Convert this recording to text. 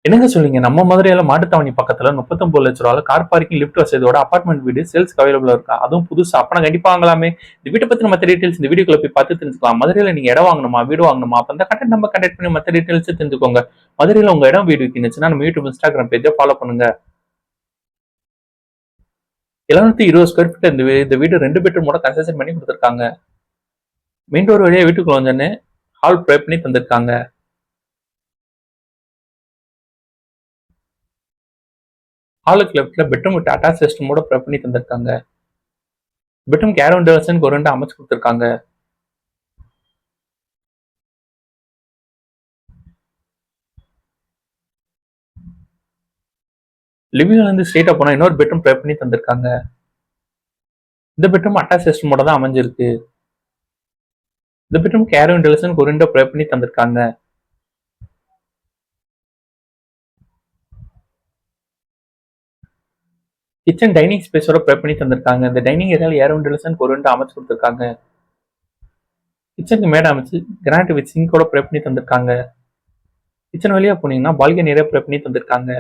என்னங்க சொல்றீங்க? நம்ம மதுரையில மாட்டுத்தாவணி பக்கத்துல 39 லட்ச ரூபாய்ல கார் பார்க்கிங், லிஃப்ட் வசதியோட அபார்ட்மெண்ட் வீடு சேல்ஸ்க்கு அவைலபிளா இருக்கா? அதுவும் புதுசா. அப்பனா கண்டிப்பா வாங்கலாமே. இந்த வீட்ட பத்தின மத்த டீடைல்ஸ் இந்த வீடியோக்குள்ள போய் பார்த்து தெரிஞ்சுக்கலாம். மதுரையில நீங்க இடம் வாங்கணுமா? வீடு வாங்கணுமா? அப்ப அந்த கான்டாக்ட் நம்பர் கான்டாக்ட் பண்ணி மத்த டீடைல்ஸ் தெரிஞ்சுக்கோங்க. மதுரையில உங்க இடம் வீடு வித்துச்சுன்னா நம்ம யூடியூப், இன்ஸ்டாகிராம் பேஜ ஃபாலோ பண்ணுங்க. 720 ஸ்கொயர் ஃபீட் இந்த வீடு 2 பெட்ரூமோட கன்ஸ்ட்ரக்ஷன் பண்ணி கொடுத்துருக்காங்க. மெயின் டோர் வழியா வீட்டுக்குள்ள வந்தோடனே ஹால் ப்ரே பண்ணி தந்திருக்காங்க. ஹாலுக்கு லெஃப்ட்ல பெட்ரூம் வித் அட்டாச் ரெஸ்ட்ரூமோட ப்ரே பண்ணி தந்திருக்காங்க. பெட்ரூம் கேரவன் டெவலப்ஷனுக்கு ஒரு 2 அமைச்சு கொடுத்துருக்காங்க. லிவிங்ல இருந்து ஸ்ட்ரெயிட்டா போனா இன்னொரு பெட்ரூம் ப்ரே பண்ணி தந்திருக்காங்க. இந்த பெட்ரூம் அட்டாச் ரெஸ்ட்ரூமோட தான் அமைஞ்சிருக்கு. இந்த பெட்ரூம் கேரவன் டெவலப்ஷனுக்கு ஒரு 2 ப்ரே பண்ணி தந்திருக்காங்க. கிச்சன் டைனிங் ஸ்பேஸோட ப்ரே பண்ணி தந்திருக்காங்க. இந்த டைனிங் ஏரியால ஏர் வென்டிலேஷனுக்கு ஒரு 2 அமைச்சு கொடுத்துருக்காங்க. கிச்சனுக்கு மேட அமைச்சு கிரானைட் வித் சிங்கோட ப்ரே பண்ணி தந்திருக்காங்க. கிச்சன் வழியா போனீங்கன்னா பால்கனி ஏரியா ப்ரே பண்ணி தந்திருக்காங்க.